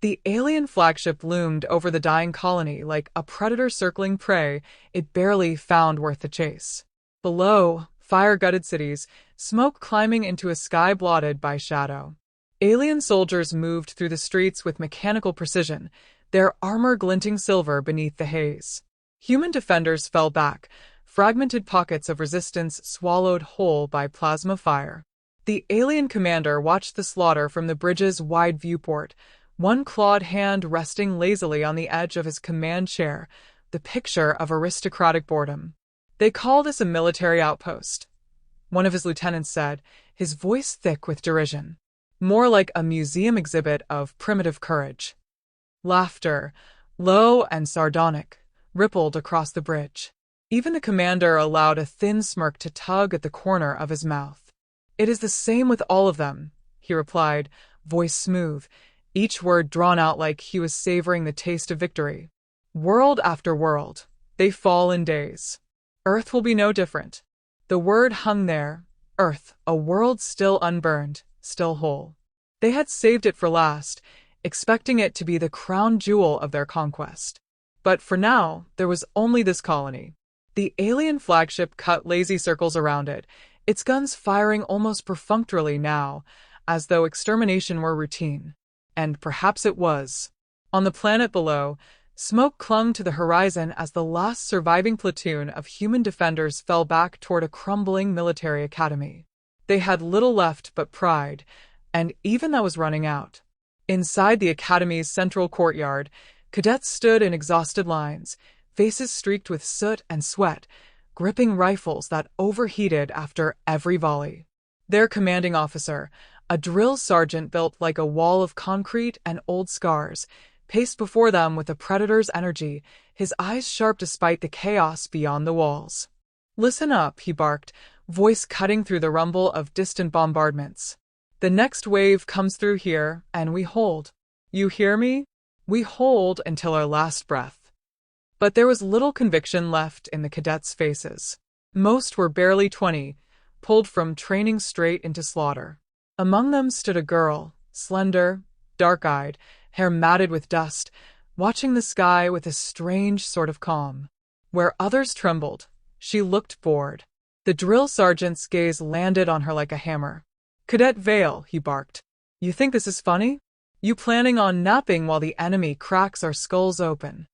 The alien flagship loomed over the dying colony like a predator circling prey it barely found worth the chase. Below, fire-gutted cities, smoke climbing into a sky blotted by shadow. Alien soldiers moved through the streets with mechanical precision, their armor glinting silver beneath the haze. Human defenders fell back, fragmented pockets of resistance swallowed whole by plasma fire. The alien commander watched the slaughter from the bridge's wide viewport, one clawed hand resting lazily on the edge of his command chair, the picture of aristocratic boredom. "They call this a military outpost," one of his lieutenants said, his voice thick with derision. "More like a museum exhibit of primitive courage." Laughter, low and sardonic, rippled across the bridge. Even the commander allowed a thin smirk to tug at the corner of his mouth. "It is the same with all of them," he replied, voice smooth, each word drawn out like he was savoring the taste of victory. "World after world, they fall in days. Earth will be no different." The word hung there, Earth, a world still unburned, still whole. They had saved it for last, expecting it to be the crown jewel of their conquest. But for now, there was only this colony. The alien flagship cut lazy circles around it, its guns firing almost perfunctorily now, as though extermination were routine. And perhaps it was. On the planet below, smoke clung to the horizon as the last surviving platoon of human defenders fell back toward a crumbling military academy. They had little left but pride, and even that was running out. Inside the academy's central courtyard, cadets stood in exhausted lines, faces streaked with soot and sweat, gripping rifles that overheated after every volley. Their commanding officer, a drill sergeant built like a wall of concrete and old scars, paced before them with a predator's energy, his eyes sharp despite the chaos beyond the walls. "Listen up," he barked, voice cutting through the rumble of distant bombardments. "The next wave comes through here, and we hold. You hear me? We hold until our last breath." But there was little conviction left in the cadets' faces. Most were barely 20, pulled from training straight into slaughter. Among them stood a girl, slender, dark-eyed, hair matted with dust, watching the sky with a strange sort of calm. Where others trembled, she looked bored. The drill sergeant's gaze landed on her like a hammer. "Cadet Vale," he barked. "You think this is funny? You planning on napping while the enemy cracks our skulls open?"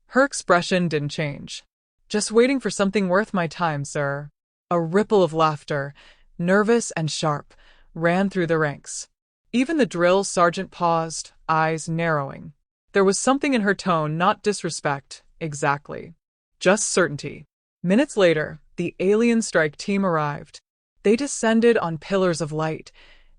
Her expression didn't change. "Just waiting for something worth my time, sir." A ripple of laughter, nervous and sharp, ran through the ranks. Even the drill sergeant paused, eyes narrowing. There was something in her tone, not disrespect, exactly. Just certainty. Minutes later, the alien strike team arrived. They descended on pillars of light,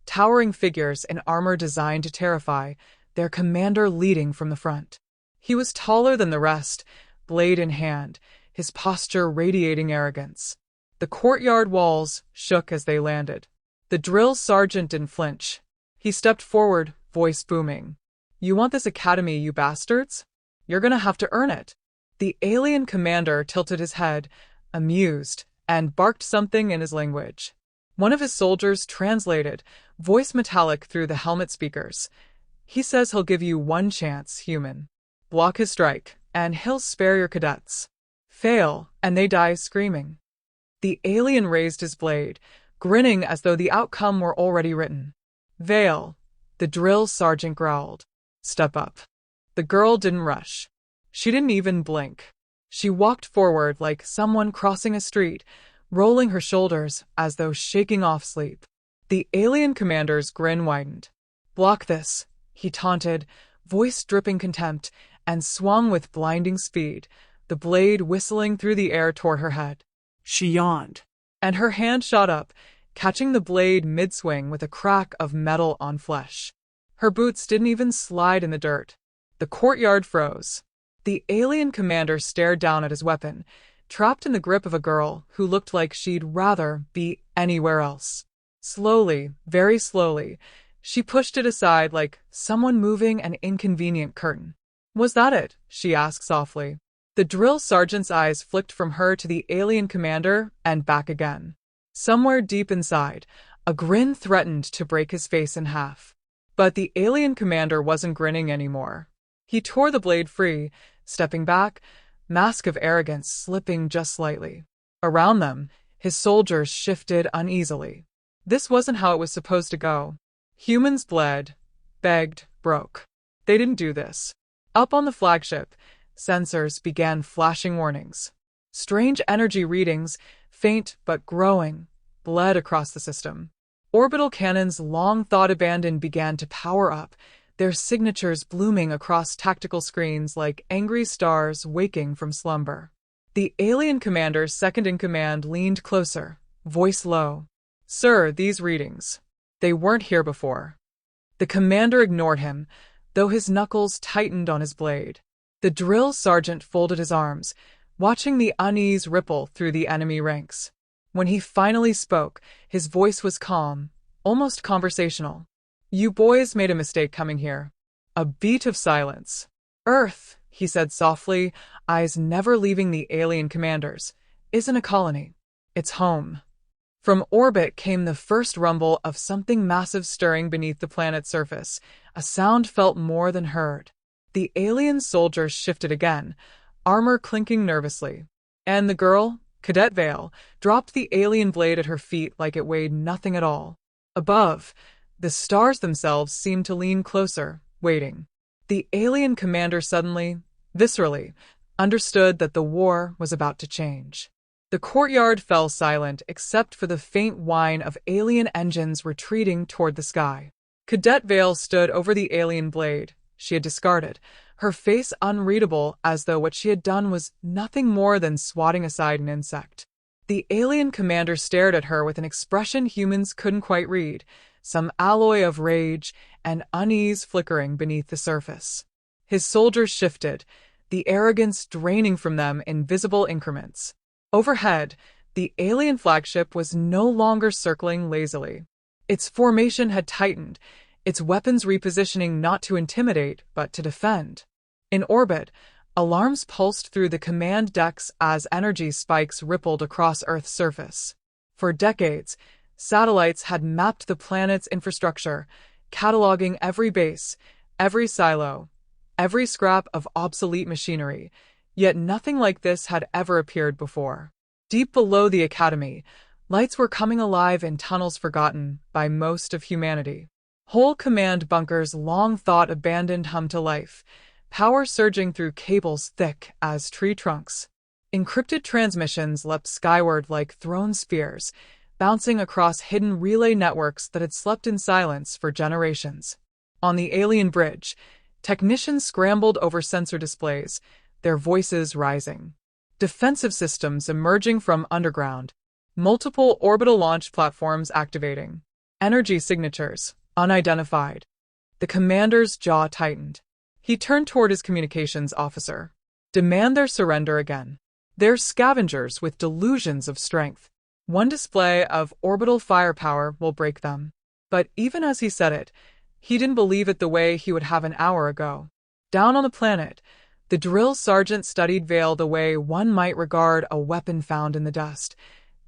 towering figures in armor designed to terrify, their commander leading from the front. He was taller than the rest, blade in hand, his posture radiating arrogance. The courtyard walls shook as they landed. The drill sergeant didn't flinch. He stepped forward, voice booming. "You want this academy, you bastards? You're gonna have to earn it." The alien commander tilted his head, amused, and barked something in his language. One of his soldiers translated, voice metallic through the helmet speakers. "He says he'll give you one chance, human. Block his strike, and he'll spare your cadets. Fail, and they die screaming." The alien raised his blade, grinning as though the outcome were already written. "Vale," the drill sergeant growled. "Step up." The girl didn't rush. She didn't even blink. She walked forward like someone crossing a street, rolling her shoulders as though shaking off sleep. The alien commander's grin widened. "Block this," he taunted, voice dripping contempt, and swung with blinding speed, the blade whistling through the air toward her head. She yawned, and her hand shot up, catching the blade mid-swing with a crack of metal on flesh. Her boots didn't even slide in the dirt. The courtyard froze. The alien commander stared down at his weapon, trapped in the grip of a girl who looked like she'd rather be anywhere else. Slowly, very slowly, she pushed it aside like someone moving an inconvenient curtain. "Was that it?" she asked softly. The drill sergeant's eyes flicked from her to the alien commander and back again. Somewhere deep inside, a grin threatened to break his face in half. But the alien commander wasn't grinning anymore. He tore the blade free, stepping back, mask of arrogance slipping just slightly. Around them, his soldiers shifted uneasily. This wasn't how it was supposed to go. Humans bled, begged, broke. They didn't do this. Up on the flagship, sensors began flashing warnings. Strange energy readings, faint but growing, bled across the system. Orbital cannons long thought abandoned began to power up, their signatures blooming across tactical screens like angry stars waking from slumber. The alien commander second in command leaned closer, voice low. "Sir, these readings. They weren't here before." The commander ignored him, though his knuckles tightened on his blade. The drill sergeant folded his arms, watching the unease ripple through the enemy ranks. When he finally spoke, his voice was calm, almost conversational. "You boys made a mistake coming here." A beat of silence. "Earth," he said softly, eyes never leaving the alien commanders, "isn't a colony. It's home." From orbit came the first rumble of something massive stirring beneath the planet's surface, a sound felt more than heard. The alien soldiers shifted again, armor clinking nervously. And the girl, Cadet Vale, dropped the alien blade at her feet like it weighed nothing at all. Above, the stars themselves seemed to lean closer, waiting. The alien commander suddenly, viscerally, understood that the war was about to change. The courtyard fell silent except for the faint whine of alien engines retreating toward the sky. Cadet Vale stood over the alien blade she had discarded, her face unreadable as though what she had done was nothing more than swatting aside an insect. The alien commander stared at her with an expression humans couldn't quite read, some alloy of rage and unease flickering beneath the surface. His soldiers shifted, the arrogance draining from them in visible increments. Overhead, the alien flagship was no longer circling lazily. Its formation had tightened, its weapons repositioning not to intimidate but to defend. In orbit, alarms pulsed through the command decks as energy spikes rippled across Earth's surface. For decades, satellites had mapped the planet's infrastructure, cataloging every base, every silo, every scrap of obsolete machinery, yet nothing like this had ever appeared before. Deep below the Academy, lights were coming alive in tunnels forgotten by most of humanity. Whole command bunkers long thought abandoned hummed to life, power surging through cables thick as tree trunks. Encrypted transmissions leapt skyward like thrown spears, bouncing across hidden relay networks that had slept in silence for generations. On the alien bridge, technicians scrambled over sensor displays, their voices rising. Defensive systems emerging from underground, multiple orbital launch platforms activating. Energy signatures, unidentified. The commander's jaw tightened. He turned toward his communications officer. "Demand their surrender again. They're scavengers with delusions of strength. One display of orbital firepower will break them." But even as he said it, he didn't believe it the way he would have an hour ago. Down on the planet, the drill sergeant studied Vale the way one might regard a weapon found in the dust,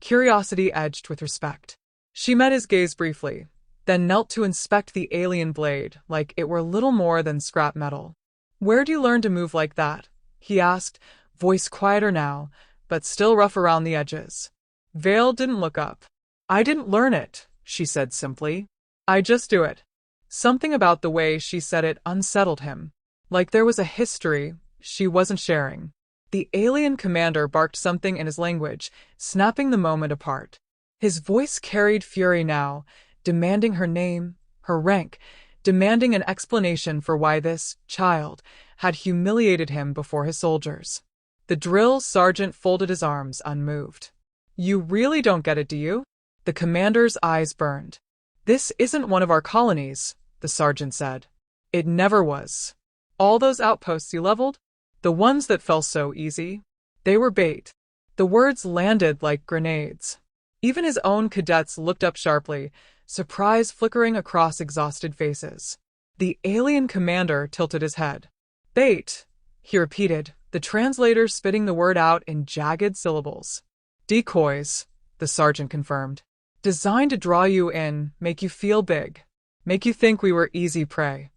curiosity edged with respect. She met his gaze briefly, then knelt to inspect the alien blade like it were little more than scrap metal. "Where'd you learn to move like that?" he asked, voice quieter now, but still rough around the edges. Vale didn't look up. "I didn't learn it," she said simply. "I just do it." Something about the way she said it unsettled him, like there was a history she wasn't sharing. The alien commander barked something in his language, snapping the moment apart. His voice carried fury now, demanding her name, her rank, demanding an explanation for why this child had humiliated him before his soldiers. The drill sergeant folded his arms, unmoved. "You really don't get it, do you?" The commander's eyes burned. "This isn't one of our colonies," the sergeant said. "It never was. All those outposts you leveled? The ones that fell so easy? They were bait." The words landed like grenades. Even his own cadets looked up sharply, surprise flickering across exhausted faces. The alien commander tilted his head. "Bait," he repeated, the translator spitting the word out in jagged syllables. "Decoys," the sergeant confirmed. "Designed to draw you in, make you feel big. Make you think we were easy prey.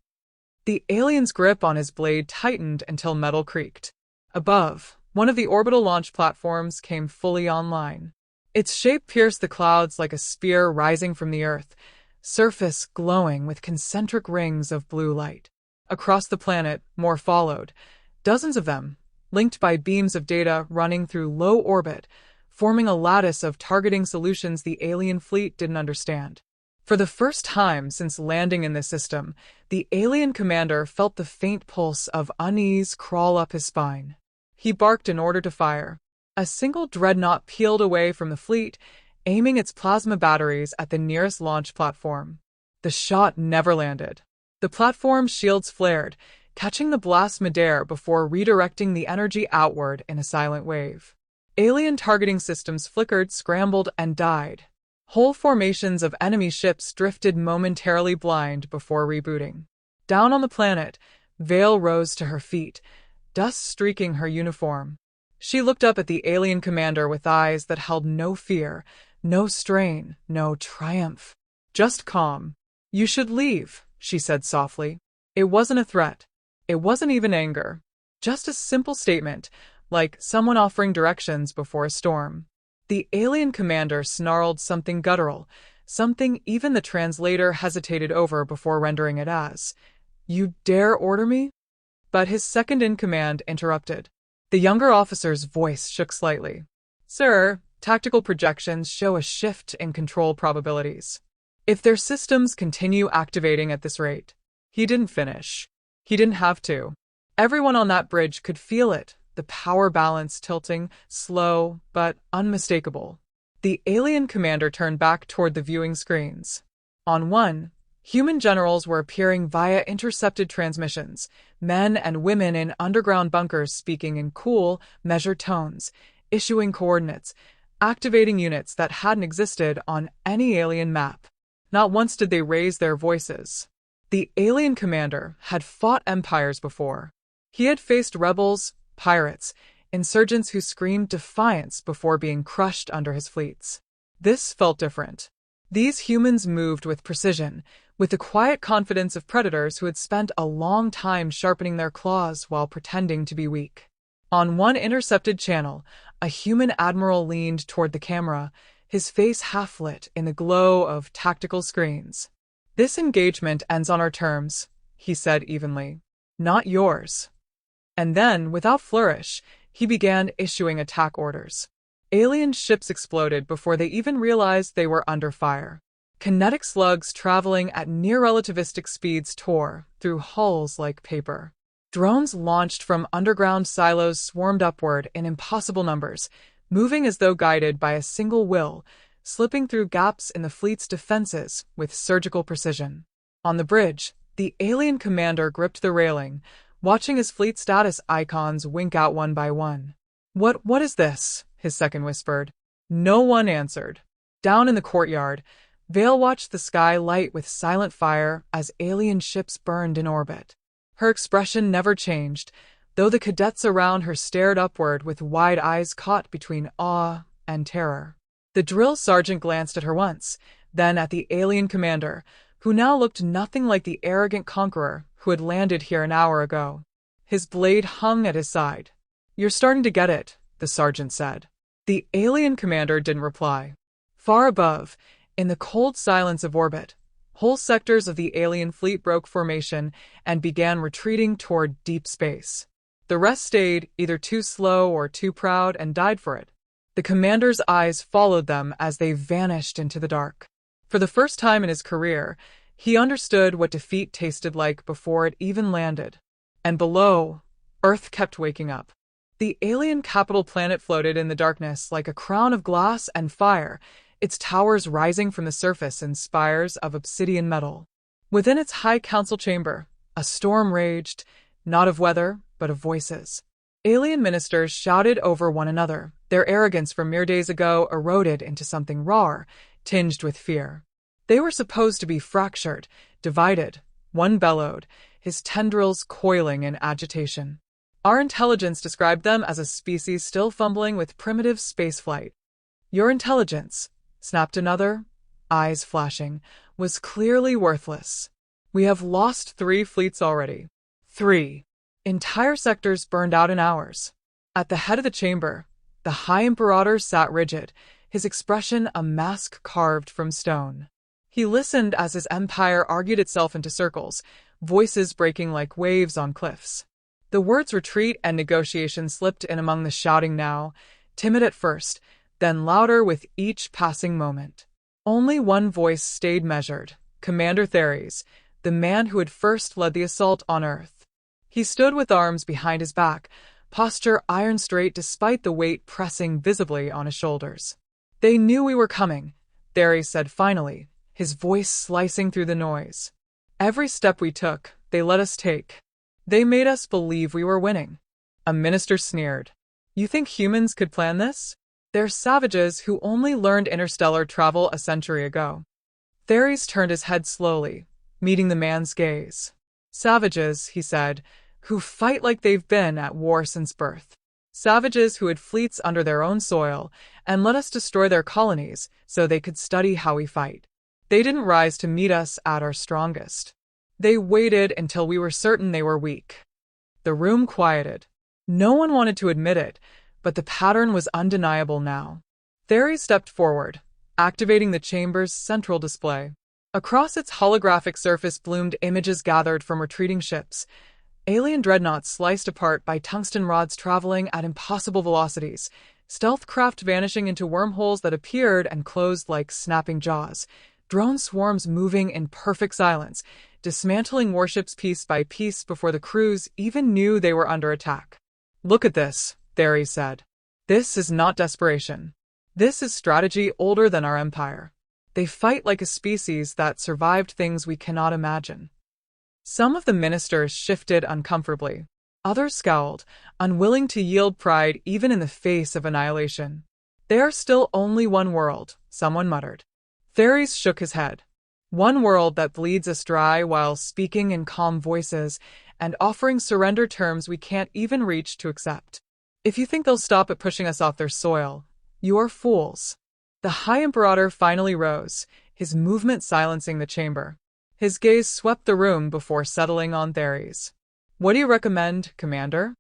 The alien's grip on his blade tightened until metal creaked. Above, one of the orbital launch platforms came fully online. Its shape pierced the clouds like a spear rising from the Earth, surface glowing with concentric rings of blue light. Across the planet, more followed, dozens of them, linked by beams of data running through low orbit, forming a lattice of targeting solutions the alien fleet didn't understand. For the first time since landing in this system, the alien commander felt the faint pulse of unease crawl up his spine. He barked in order to fire. A single dreadnought peeled away from the fleet, aiming its plasma batteries at the nearest launch platform. The shot never landed. The platform's shields flared, catching the blast midair before redirecting the energy outward in a silent wave. Alien targeting systems flickered, scrambled, and died. Whole formations of enemy ships drifted momentarily blind before rebooting. Down on the planet, Vale rose to her feet, dust streaking her uniform. She looked up at the alien commander with eyes that held no fear, no strain, no triumph. Just calm. You should leave, she said softly. It wasn't a threat. It wasn't even anger. Just a simple statement, like someone offering directions before a storm. The alien commander snarled something guttural, something even the translator hesitated over before rendering it as, "You dare order me?" But his second-in-command interrupted. The younger officer's voice shook slightly. "Sir, tactical projections show a shift in control probabilities. If their systems continue activating at this rate..." He didn't finish. He didn't have to. Everyone on that bridge could feel it, the power balance tilting, slow but unmistakable. The alien commander turned back toward the viewing screens. On one, human generals were appearing via intercepted transmissions, men and women in underground bunkers speaking in cool, measured tones, issuing coordinates, activating units that hadn't existed on any alien map. Not once did they raise their voices. The alien commander had fought empires before. He had faced rebels, pirates, insurgents who screamed defiance before being crushed under his fleets. This felt different. These humans moved with precision, with the quiet confidence of predators who had spent a long time sharpening their claws while pretending to be weak. On one intercepted channel, a human admiral leaned toward the camera, his face half-lit in the glow of tactical screens. "This engagement ends on our terms," he said evenly. "Not yours." And then, without flourish, he began issuing attack orders. Alien ships exploded before they even realized they were under fire. Kinetic slugs traveling at near-relativistic speeds tore through hulls like paper. Drones launched from underground silos swarmed upward in impossible numbers, moving as though guided by a single will, slipping through gaps in the fleet's defenses with surgical precision. On the bridge, the alien commander gripped the railing, watching his fleet status icons wink out one by one. What is this?" his second whispered. No one answered. Down in the courtyard, Vale watched the sky light with silent fire as alien ships burned in orbit. Her expression never changed, though the cadets around her stared upward with wide eyes caught between awe and terror. The drill sergeant glanced at her once, then at the alien commander, who now looked nothing like the arrogant conqueror who had landed here an hour ago. His blade hung at his side. "You're starting to get it," the sergeant said. The alien commander didn't reply. Far above, in the cold silence of orbit, whole sectors of the alien fleet broke formation and began retreating toward deep space. The rest stayed, either too slow or too proud, and died for it. The commander's eyes followed them as they vanished into the dark. For the first time in his career, he understood what defeat tasted like before it even landed. And below, Earth kept waking up. The alien capital planet floated in the darkness like a crown of glass and fire, its towers rising from the surface in spires of obsidian metal. Within its high council chamber, a storm raged, not of weather, but of voices. Alien ministers shouted over one another, their arrogance from mere days ago eroded into something raw, tinged with fear. They were supposed to be fractured, divided. One bellowed, his tendrils coiling in agitation. "Our intelligence described them as a species still fumbling with primitive spaceflight." "Your intelligence," snapped another, eyes flashing, was clearly worthless. We have lost 3 fleets already. 3. Entire sectors burned out in hours. At the head of the chamber, the High Imperator sat rigid, his expression a mask carved from stone. He listened as his empire argued itself into circles, voices breaking like waves on cliffs. The words retreat and negotiation slipped in among the shouting now, timid at first, then louder with each passing moment. Only one voice stayed measured, Commander Theres, the man who had first led the assault on Earth. He stood with arms behind his back, posture iron straight despite the weight pressing visibly on his shoulders. "They knew we were coming," Theres said finally, his voice slicing through the noise. "Every step we took, they let us take. They made us believe we were winning." A minister sneered. "You think humans could plan this? They're savages who only learned interstellar travel a century ago." Theres turned his head slowly, meeting the man's gaze. "Savages," he said, "who fight like they've been at war since birth. Savages who had fleets under their own soil and let us destroy their colonies so they could study how we fight. They didn't rise to meet us at our strongest. They waited until we were certain they were weak." The room quieted. No one wanted to admit it, but the pattern was undeniable now. Theres stepped forward, activating the chamber's central display. Across its holographic surface bloomed images gathered from retreating ships, alien dreadnoughts sliced apart by tungsten rods traveling at impossible velocities, stealth craft vanishing into wormholes that appeared and closed like snapping jaws, drone swarms moving in perfect silence, dismantling warships piece by piece before the crews even knew they were under attack. "Look at this," Theres said. "This is not desperation. This is strategy older than our empire. They fight like a species that survived things we cannot imagine." Some of the ministers shifted uncomfortably. Others scowled, unwilling to yield pride even in the face of annihilation. "They are still only one world," someone muttered. Theres shook his head. "One world that bleeds us dry while speaking in calm voices and offering surrender terms we can't even reach to accept. If you think they'll stop at pushing us off their soil, you are fools." The High Imperator finally rose, his movement silencing the chamber. His gaze swept the room before settling on Theres. "What do you recommend, Commander?"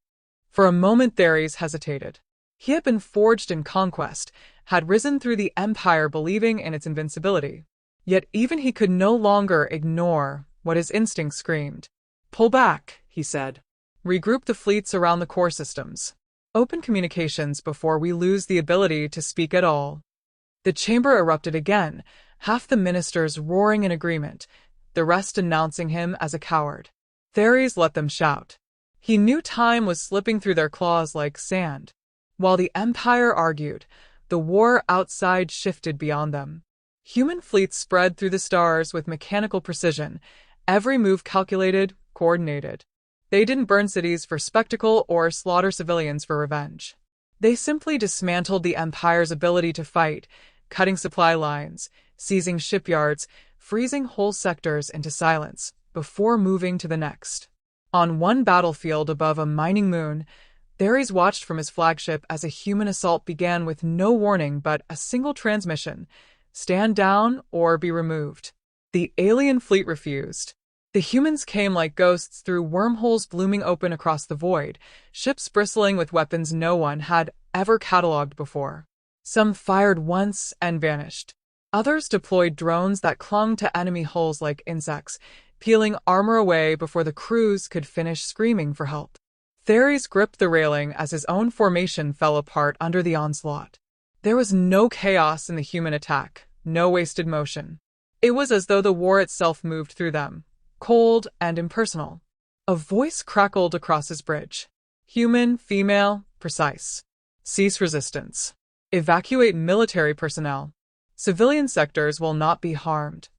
For a moment Theres hesitated. He had been forged in conquest, had risen through the empire believing in its invincibility. Yet even he could no longer ignore what his instinct screamed. "Pull back," he said. "Regroup the fleets around the core systems. Open communications before we lose the ability to speak at all." The chamber erupted again, half the ministers roaring in agreement, the rest denouncing him as a coward. Theres let them shout. He knew time was slipping through their claws like sand. While the Empire argued, the war outside shifted beyond them. Human fleets spread through the stars with mechanical precision, every move calculated, coordinated. They didn't burn cities for spectacle or slaughter civilians for revenge. They simply dismantled the Empire's ability to fight, cutting supply lines, seizing shipyards, freezing whole sectors into silence before moving to the next. On one battlefield above a mining moon, Theres watched from his flagship as a human assault began with no warning but a single transmission: stand down or be removed. The alien fleet refused. The humans came like ghosts through wormholes blooming open across the void, ships bristling with weapons no one had ever catalogued before. Some fired once and vanished. Others deployed drones that clung to enemy hulls like insects, peeling armor away before the crews could finish screaming for help. Theres gripped the railing as his own formation fell apart under the onslaught. There was no chaos in the human attack, no wasted motion. It was as though the war itself moved through them, cold and impersonal. A voice crackled across his bridge. Human, female, precise. Cease resistance. Evacuate military personnel. Civilian sectors will not be harmed.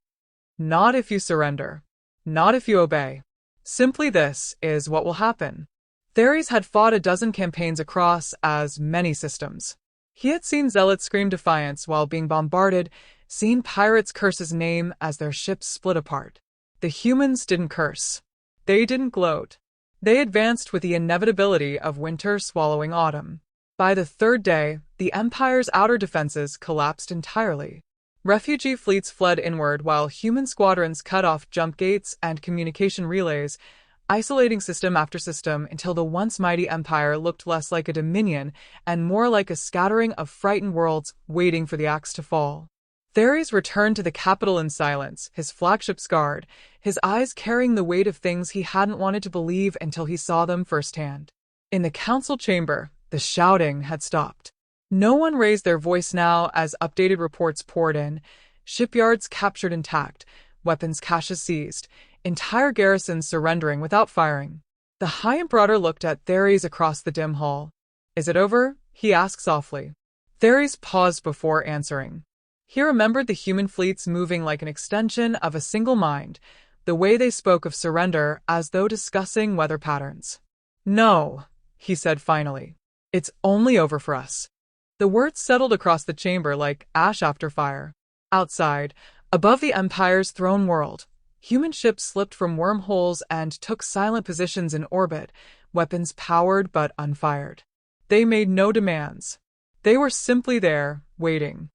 Not if you surrender. Not if you obey. Simply this is what will happen. Theres had fought a dozen campaigns across as many systems. He had seen zealots scream defiance while being bombarded, seen pirates curse his name as their ships split apart. The humans didn't curse. They didn't gloat. They advanced with the inevitability of winter swallowing autumn. By the third day, the Empire's outer defenses collapsed entirely. Refugee fleets fled inward while human squadrons cut off jump gates and communication relays, isolating system after system until the once mighty empire looked less like a dominion and more like a scattering of frightened worlds waiting for the axe to fall. Theres returned to the capital in silence, his flagship scarred, his eyes carrying the weight of things he hadn't wanted to believe until he saw them firsthand. In the council chamber, the shouting had stopped. No one raised their voice now as updated reports poured in. Shipyards captured intact, weapons caches seized, entire garrisons surrendering without firing. The High Imperator looked at Theres across the dim hall. "Is it over?" he asked softly. Theres paused before answering. He remembered the human fleets moving like an extension of a single mind, the way they spoke of surrender as though discussing weather patterns. "No," he said finally. "It's only over for us." The words settled across the chamber like ash after fire. Outside, above the Empire's throne world, human ships slipped from wormholes and took silent positions in orbit, weapons powered but unfired. They made no demands. They were simply there, waiting.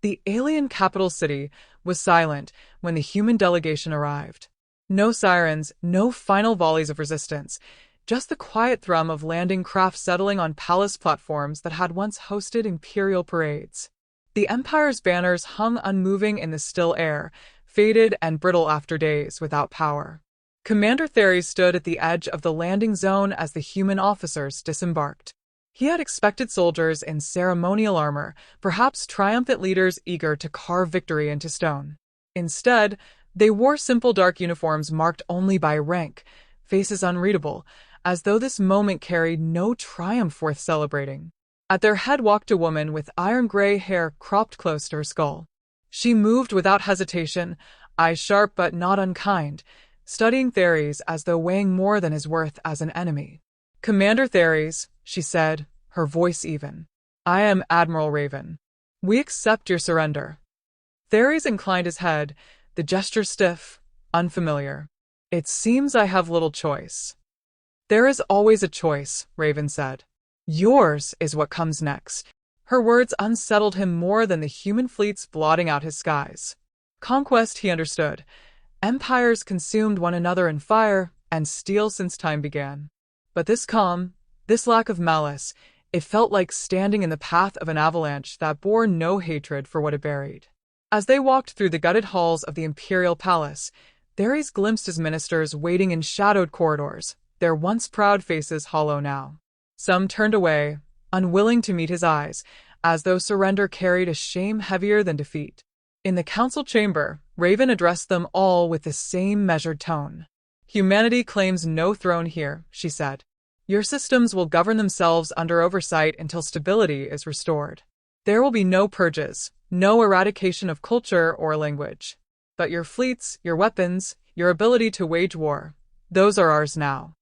The alien capital city was silent when the human delegation arrived. No sirens, no final volleys of resistance, just the quiet thrum of landing craft settling on palace platforms that had once hosted imperial parades. The Empire's banners hung unmoving in the still air, faded and brittle after days without power. Commander Theres stood at the edge of the landing zone as the human officers disembarked. He had expected soldiers in ceremonial armor, perhaps triumphant leaders eager to carve victory into stone. Instead, they wore simple dark uniforms marked only by rank, faces unreadable, as though this moment carried no triumph worth celebrating. At their head walked a woman with iron-gray hair cropped close to her skull. She moved without hesitation, eyes sharp but not unkind, studying Theres as though weighing more than his worth as an enemy. "Commander Theres," she said, her voice even. "I am Admiral Raven. We accept your surrender." Theres inclined his head, the gesture stiff, unfamiliar. "It seems I have little choice." "There is always a choice," Raven said. "Yours is what comes next." Her words unsettled him more than the human fleets blotting out his skies. Conquest, he understood. Empires consumed one another in fire and steel since time began. But this calm, this lack of malice, it felt like standing in the path of an avalanche that bore no hatred for what it buried. As they walked through the gutted halls of the imperial palace, Theres glimpsed his ministers waiting in shadowed corridors, their once proud faces hollow now. Some turned away, unwilling to meet his eyes, as though surrender carried a shame heavier than defeat. In the council chamber, Raven addressed them all with the same measured tone. "Humanity claims no throne here," she said. "Your systems will govern themselves under oversight until stability is restored. There will be no purges, no eradication of culture or language. But your fleets, your weapons, your ability to wage war, those are ours now."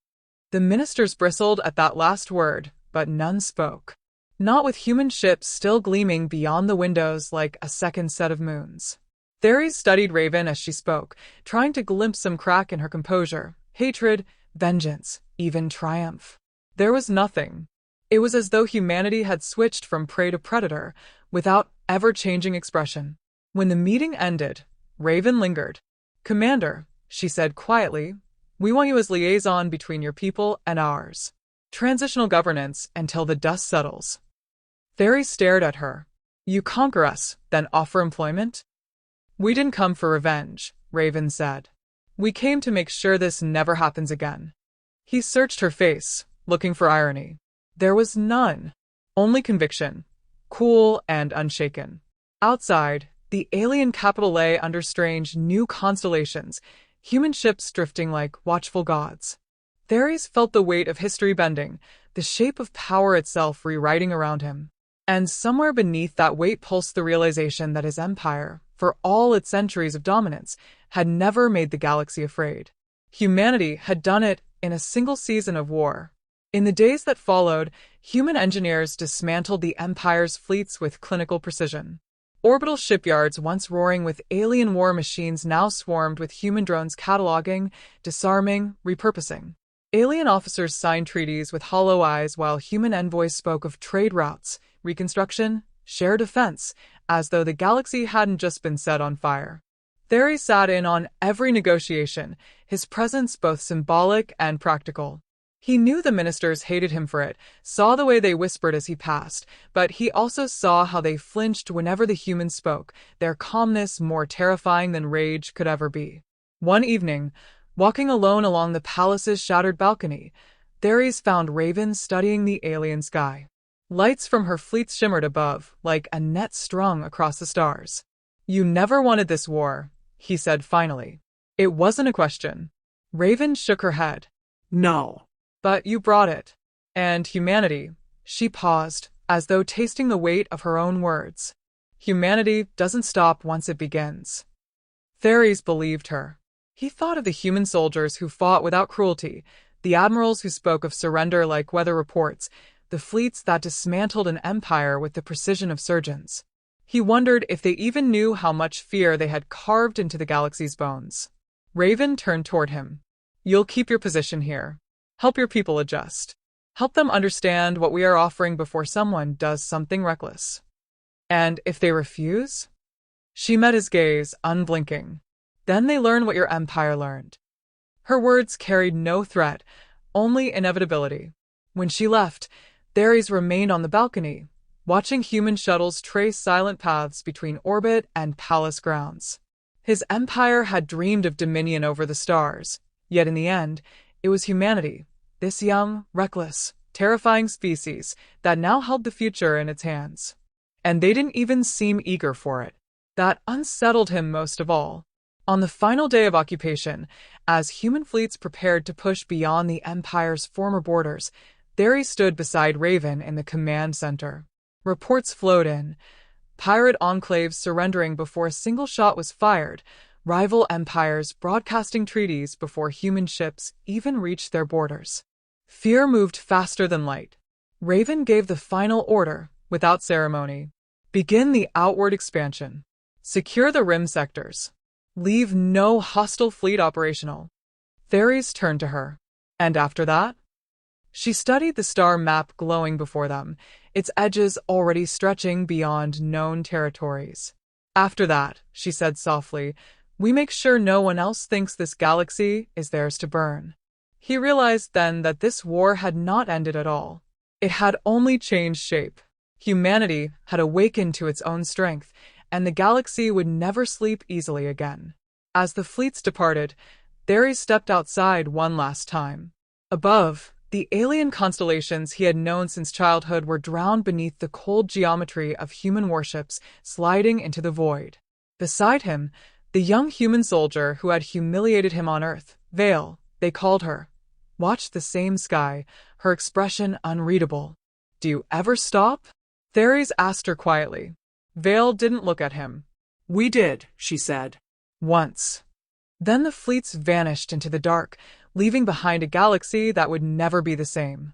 The ministers bristled at that last word, but none spoke. Not with human ships still gleaming beyond the windows like a second set of moons. Theres studied Raven as she spoke, trying to glimpse some crack in her composure, hatred, vengeance, even triumph. There was nothing. It was as though humanity had switched from prey to predator, without ever-changing expression. When the meeting ended, Raven lingered. "Commander," she said quietly, "we want you as liaison between your people and ours. Transitional governance until the dust settles." Theres stared at her. "You conquer us, then offer employment?" "We didn't come for revenge," Raven said. "We came to make sure this never happens again." He searched her face, looking for irony. There was none. Only conviction, cool and unshaken. Outside, the alien capital lay under strange new constellations, human ships drifting like watchful gods. Theres felt the weight of history bending, the shape of power itself rewriting around him. And somewhere beneath that weight pulsed the realization that his empire, for all its centuries of dominance, had never made the galaxy afraid. Humanity had done it in a single season of war. In the days that followed, human engineers dismantled the Empire's fleets with clinical precision. Orbital shipyards once roaring with alien war machines now swarmed with human drones cataloging, disarming, repurposing. Alien officers signed treaties with hollow eyes while human envoys spoke of trade routes, reconstruction, shared defense, as though the galaxy hadn't just been set on fire. Thery sat in on every negotiation, his presence both symbolic and practical. He knew the ministers hated him for it, saw the way they whispered as he passed, but he also saw how they flinched whenever the humans spoke, their calmness more terrifying than rage could ever be. One evening, walking alone along the palace's shattered balcony, Theris found Raven studying the alien sky. Lights from her fleets shimmered above, like a net strung across the stars. "You never wanted this war," he said finally. "It wasn't a question." Raven shook her head. "No." "But you brought it. And humanity." She paused, as though tasting the weight of her own words. "Humanity doesn't stop once it begins." Theris believed her. He thought of the human soldiers who fought without cruelty, the admirals who spoke of surrender like weather reports, the fleets that dismantled an empire with the precision of surgeons. He wondered if they even knew how much fear they had carved into the galaxy's bones. Raven turned toward him. "You'll keep your position here. Help your people adjust. Help them understand what we are offering before someone does something reckless. And if they refuse?" She met his gaze, unblinking. "Then they learn what your empire learned." Her words carried no threat, only inevitability. When she left, Theris remained on the balcony, watching human shuttles trace silent paths between orbit and palace grounds. His empire had dreamed of dominion over the stars, yet in the end, it was humanity, this young, reckless, terrifying species, that now held the future in its hands. And they didn't even seem eager for it. That unsettled him most of all. On the final day of occupation, as human fleets prepared to push beyond the Empire's former borders, Thery stood beside Raven in the command center. Reports flowed in, pirate enclaves surrendering before a single shot was fired, rival empires broadcasting treaties before human ships even reached their borders. Fear moved faster than light. Raven gave the final order, without ceremony. "Begin the outward expansion. Secure the rim sectors. Leave no hostile fleet operational." Theris turned to her. "And after that?" She studied the star map glowing before them, its edges already stretching beyond known territories. "After that," she said softly, "we make sure no one else thinks this galaxy is theirs to burn." He realized then that this war had not ended at all. It had only changed shape. Humanity had awakened to its own strength, and the galaxy would never sleep easily again. As the fleets departed, Theris stepped outside one last time. Above, the alien constellations he had known since childhood were drowned beneath the cold geometry of human warships sliding into the void. Beside him, the young human soldier who had humiliated him on Earth, Vale, they called her, watched the same sky, her expression unreadable. "Do you ever stop?" Theris asked her quietly. Vale didn't look at him. "We did," she said. "Once." Then the fleets vanished into the dark, leaving behind a galaxy that would never be the same.